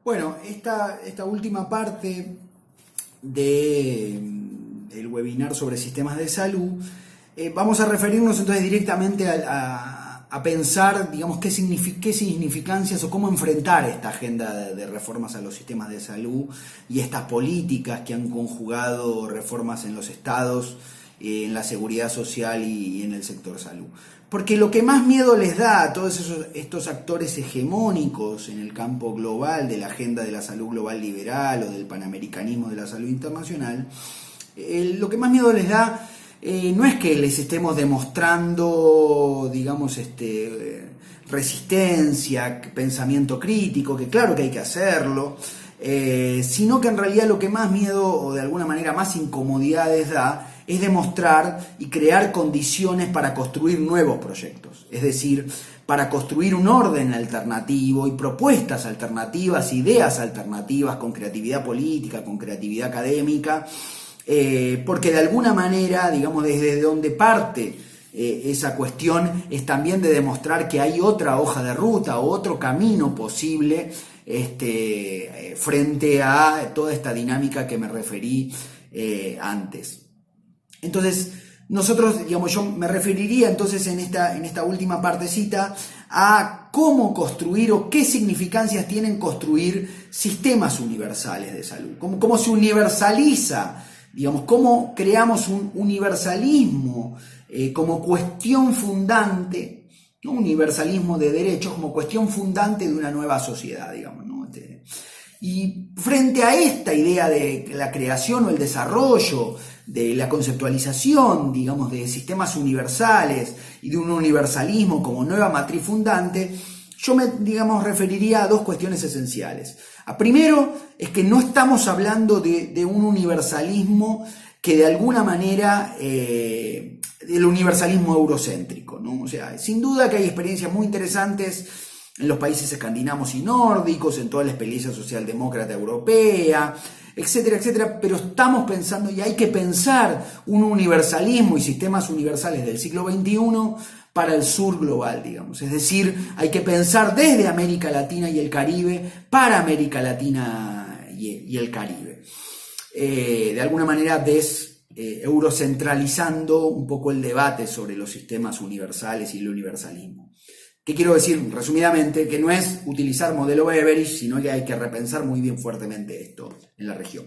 Bueno, esta última parte del webinar sobre sistemas de salud, vamos a referirnos entonces directamente a pensar, digamos, qué significancias o cómo enfrentar esta agenda de reformas a los sistemas de salud y estas políticas que han conjugado reformas en los estados, en la seguridad social y en el sector salud. Porque lo que más miedo les da a todos estos actores hegemónicos en el campo global de la agenda de la salud global liberal o del panamericanismo de la salud internacional, lo que más miedo les da no es que les estemos demostrando, digamos, resistencia, pensamiento crítico, que claro que hay que hacerlo, sino que en realidad lo que más miedo o de alguna manera más incomodidades da es demostrar y crear condiciones para construir nuevos proyectos, es decir, para construir un orden alternativo y propuestas alternativas, ideas alternativas con creatividad política, con creatividad académica, porque de alguna manera, digamos, desde donde parte esa cuestión es también de demostrar que hay otra hoja de ruta o otro camino posible frente a toda esta dinámica que me referí antes. Entonces, nosotros, digamos, yo me referiría entonces en esta última partecita a cómo construir o qué significancias tienen construir sistemas universales de salud, cómo se universaliza, digamos, cómo creamos un universalismo como cuestión fundante, ¿no? Universalismo de derechos como cuestión fundante de una nueva sociedad, digamos, ¿no? Y frente a esta idea de la creación o el desarrollo, de la conceptualización, digamos, de sistemas universales y de un universalismo como nueva matriz fundante, yo me, digamos, referiría a dos cuestiones esenciales. Primero, es que no estamos hablando de un universalismo que de alguna manera, el universalismo eurocéntrico, ¿no? O sea, sin duda que hay experiencias muy interesantes en los países escandinavos y nórdicos, en toda la experiencia socialdemócrata europea, etcétera, etcétera, pero estamos pensando y hay que pensar un universalismo y sistemas universales del siglo XXI para el sur global, digamos. Es decir, hay que pensar desde América Latina y el Caribe para América Latina y el Caribe. De alguna manera eurocentralizando un poco el debate sobre los sistemas universales y el universalismo. ¿Qué quiero decir? Resumidamente, que no es utilizar modelo Beveridge, sino que hay que repensar muy bien fuertemente esto en la región.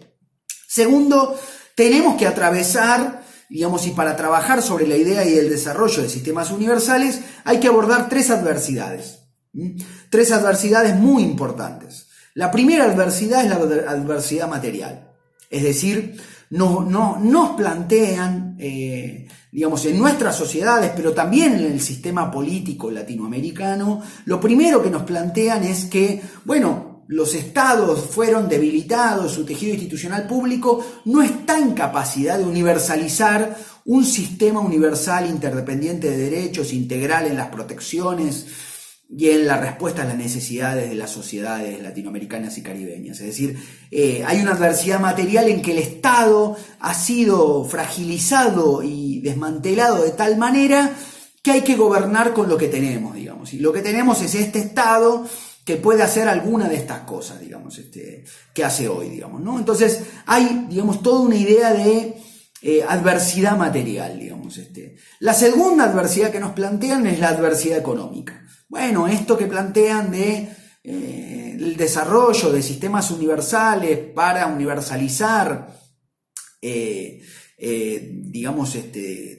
Segundo, tenemos que atravesar, digamos, y para trabajar sobre la idea y el desarrollo de sistemas universales, hay que abordar tres adversidades. Tres adversidades muy importantes. La primera adversidad es la adversidad material. Es decir, nos plantean, digamos, en nuestras sociedades, pero también en el sistema político latinoamericano, lo primero que nos plantean es que, bueno, los estados fueron debilitados, su tejido institucional público no está en capacidad de universalizar un sistema universal interdependiente de derechos, integral en las protecciones y en la respuesta a las necesidades de las sociedades latinoamericanas y caribeñas. Es decir, hay una adversidad material en que el Estado ha sido fragilizado y desmantelado de tal manera que hay que gobernar con lo que tenemos, digamos. Y lo que tenemos es este Estado que puede hacer alguna de estas cosas, digamos, que hace hoy, digamos, ¿no? Entonces hay, digamos, toda una idea de adversidad material, digamos. La segunda adversidad que nos plantean es la adversidad económica. Bueno, esto que plantean el desarrollo de sistemas universales para universalizar, digamos,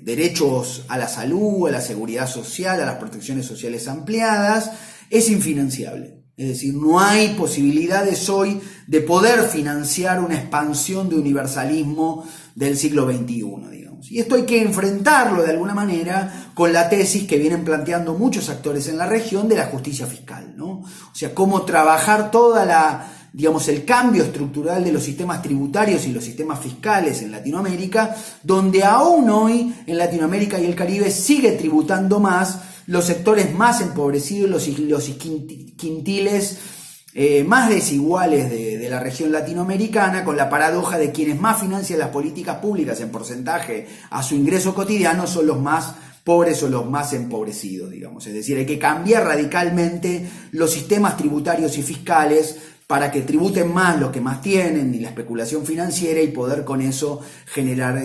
derechos a la salud, a la seguridad social, a las protecciones sociales ampliadas, es infinanciable. Es decir, no hay posibilidades hoy de poder financiar una expansión de universalismo del siglo XXI, digamos. Y esto hay que enfrentarlo de alguna manera con la tesis que vienen planteando muchos actores en la región de la justicia fiscal, ¿no? O sea, cómo trabajar digamos, el cambio estructural de los sistemas tributarios y los sistemas fiscales en Latinoamérica, donde aún hoy en Latinoamérica y el Caribe sigue tributando más los sectores más empobrecidos, los quintiles más desiguales de la región latinoamericana, con la paradoja de quienes más financian las políticas públicas en porcentaje a su ingreso cotidiano son los más pobres o los más empobrecidos, digamos. Es decir, hay que cambiar radicalmente los sistemas tributarios y fiscales para que tributen más los que más tienen y la especulación financiera y poder con eso generar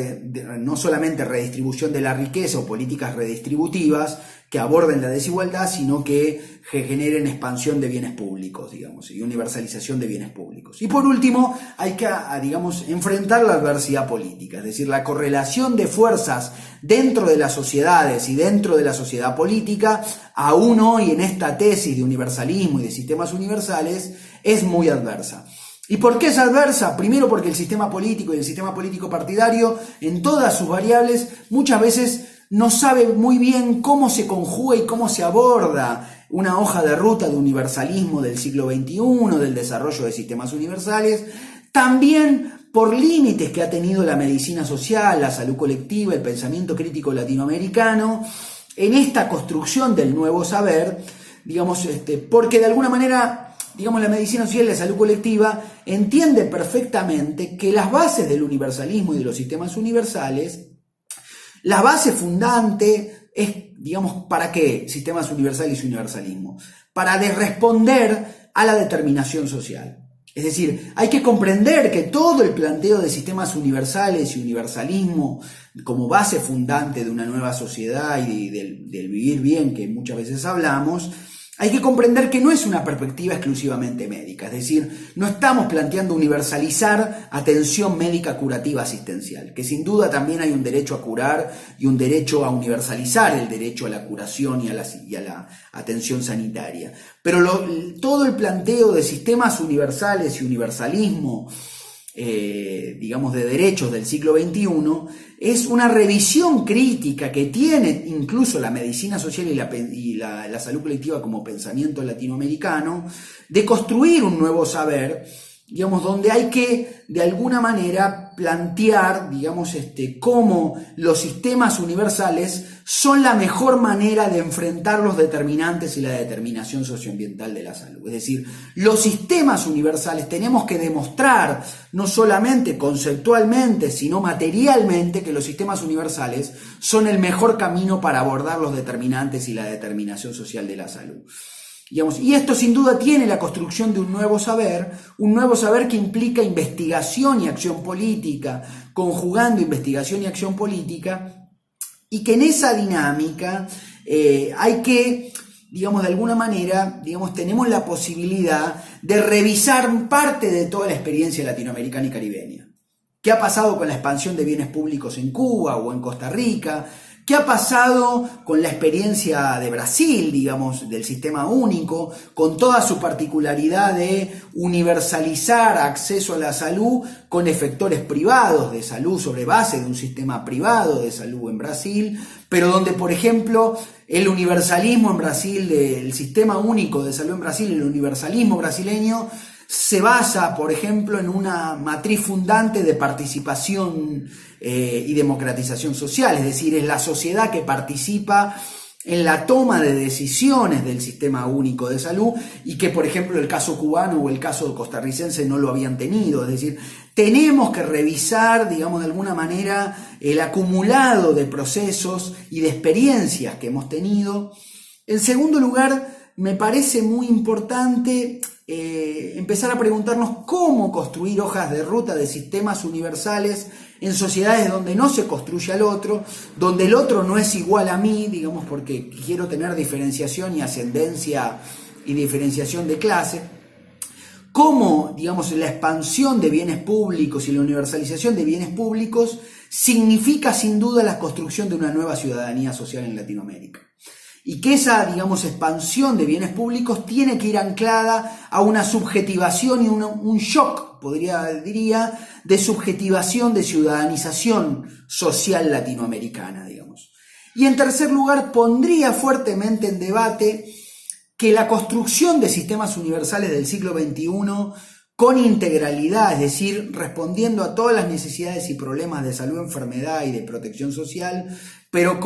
no solamente redistribución de la riqueza o políticas redistributivas que aborden la desigualdad, sino que generen expansión de bienes públicos, digamos, y universalización de bienes públicos. Y por último, hay que, digamos, enfrentar la adversidad política, es decir, la correlación de fuerzas dentro de las sociedades y dentro de la sociedad política, aún hoy en esta tesis de universalismo y de sistemas universales, es muy adversa. ¿Y por qué es adversa? Primero porque el sistema político y el sistema político partidario, en todas sus variables, muchas veces no sabe muy bien cómo se conjuga y cómo se aborda una hoja de ruta de universalismo del siglo XXI, del desarrollo de sistemas universales, también por límites que ha tenido la medicina social, la salud colectiva, el pensamiento crítico latinoamericano, en esta construcción del nuevo saber, digamos, porque de alguna manera, digamos, la medicina social y la salud colectiva entiende perfectamente que las bases del universalismo y de los sistemas universales, la base fundante es, digamos, ¿para qué? Sistemas universales y universalismo. Para responder a la determinación social. Es decir, hay que comprender que todo el planteo de sistemas universales y universalismo como base fundante de una nueva sociedad y del vivir bien que muchas veces hablamos, hay que comprender que no es una perspectiva exclusivamente médica, es decir, no estamos planteando universalizar atención médica curativa asistencial, que sin duda también hay un derecho a curar y un derecho a universalizar el derecho a la curación y a la atención sanitaria. Pero todo el planteo de sistemas universales y universalismo, digamos, de derechos del siglo XXI, es una revisión crítica que tiene incluso la medicina social y la salud colectiva como pensamiento latinoamericano, de construir un nuevo saber, digamos, donde hay que, de alguna manera, plantear, digamos, cómo los sistemas universales son la mejor manera de enfrentar los determinantes y la determinación socioambiental de la salud. Es decir, los sistemas universales tenemos que demostrar, no solamente conceptualmente, sino materialmente, que los sistemas universales son el mejor camino para abordar los determinantes y la determinación social de la salud. Digamos, y esto sin duda tiene la construcción de un nuevo saber que implica investigación y acción política, conjugando investigación y acción política, y que en esa dinámica hay que, digamos, de alguna manera, digamos, tenemos la posibilidad de revisar parte de toda la experiencia latinoamericana y caribeña. ¿Qué ha pasado con la expansión de bienes públicos en Cuba o en Costa Rica? ¿Qué ha pasado con la experiencia de Brasil, digamos, del sistema único, con toda su particularidad de universalizar acceso a la salud con efectores privados de salud sobre base de un sistema privado de salud en Brasil, pero donde, por ejemplo, el universalismo en Brasil, el sistema único de salud en Brasil, el universalismo brasileño, se basa, por ejemplo, en una matriz fundante de participación y democratización social, es decir, es la sociedad que participa en la toma de decisiones del sistema único de salud y que, por ejemplo, el caso cubano o el caso costarricense no lo habían tenido. Es decir, tenemos que revisar, digamos, de alguna manera el acumulado de procesos y de experiencias que hemos tenido. En segundo lugar, me parece muy importante empezar a preguntarnos cómo construir hojas de ruta de sistemas universales en sociedades donde no se construye al otro, donde el otro no es igual a mí, digamos, porque quiero tener diferenciación y ascendencia y diferenciación de clase. Cómo, digamos, la expansión de bienes públicos y la universalización de bienes públicos significa sin duda la construcción de una nueva ciudadanía social en Latinoamérica. Y que esa, digamos, expansión de bienes públicos tiene que ir anclada a una subjetivación y un shock, diría, de subjetivación, de ciudadanización social latinoamericana, digamos. Y en tercer lugar, pondría fuertemente en debate que la construcción de sistemas universales del siglo XXI con integralidad, es decir, respondiendo a todas las necesidades y problemas de salud, enfermedad y de protección social, pero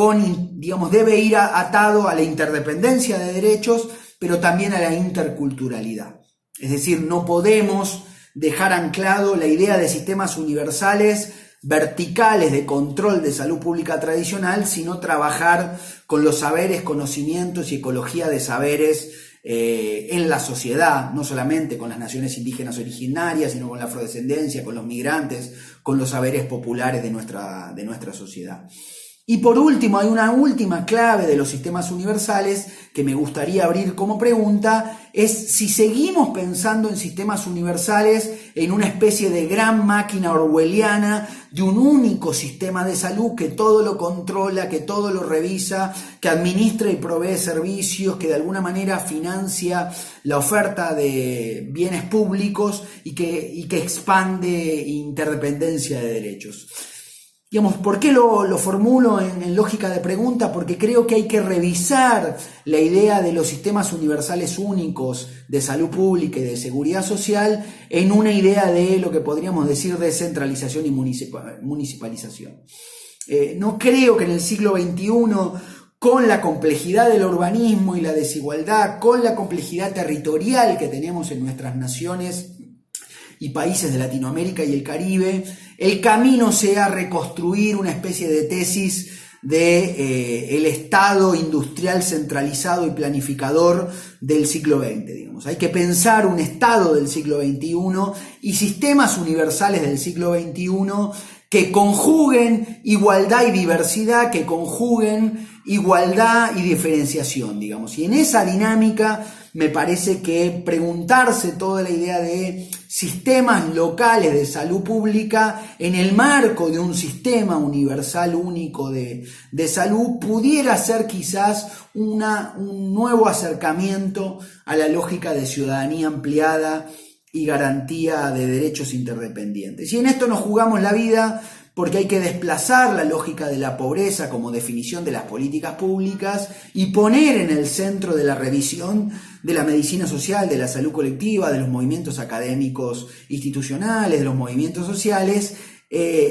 digamos, debe ir atado a la interdependencia de derechos, pero también a la interculturalidad. Es decir, no podemos dejar anclado la idea de sistemas universales verticales de control de salud pública tradicional, sino trabajar con los saberes, conocimientos y ecología de saberes en la sociedad, no solamente con las naciones indígenas originarias, sino con la afrodescendencia, con los migrantes, con los saberes populares de nuestra sociedad. Y por último, hay una última clave de los sistemas universales que me gustaría abrir como pregunta, es si seguimos pensando en sistemas universales en una especie de gran máquina orwelliana de un único sistema de salud que todo lo controla, que todo lo revisa, que administra y provee servicios, que de alguna manera financia la oferta de bienes públicos y que expande interdependencia de derechos. Digamos, ¿por qué lo formulo en lógica de pregunta? Porque creo que hay que revisar la idea de los sistemas universales únicos de salud pública y de seguridad social en una idea de lo que podríamos decir descentralización y municipalización. No creo que en el siglo XXI, con la complejidad del urbanismo y la desigualdad, con la complejidad territorial que tenemos en nuestras naciones y países de Latinoamérica y el Caribe, el camino sea reconstruir una especie de tesis de el Estado industrial centralizado y planificador del siglo XX, digamos. Hay que pensar un Estado del siglo XXI y sistemas universales del siglo XXI que conjuguen igualdad y diversidad, que conjuguen igualdad y diferenciación, digamos. Y en esa dinámica me parece que preguntarse toda la idea de sistemas locales de salud pública en el marco de un sistema universal único de salud pudiera ser quizás un nuevo acercamiento a la lógica de ciudadanía ampliada y garantía de derechos interdependientes. Y en esto nos jugamos la vida porque hay que desplazar la lógica de la pobreza como definición de las políticas públicas y poner en el centro de la revisión de la medicina social, de la salud colectiva, de los movimientos académicos institucionales, de los movimientos sociales,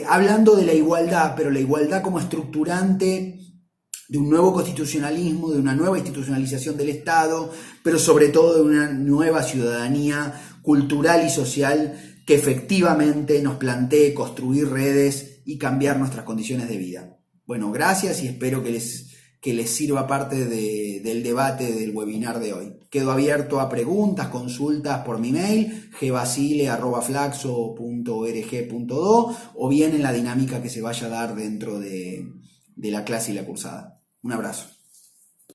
hablando de la igualdad, pero la igualdad como estructurante de un nuevo constitucionalismo, de una nueva institucionalización del Estado, pero sobre todo de una nueva ciudadanía cultural y social que efectivamente nos plantee construir redes y cambiar nuestras condiciones de vida. Bueno, gracias y espero que les sirva parte del debate del webinar de hoy. Quedo abierto a preguntas, consultas por mi mail, gbasile@flaxo.org.do o bien en la dinámica que se vaya a dar dentro de la clase y la cursada. Un abrazo.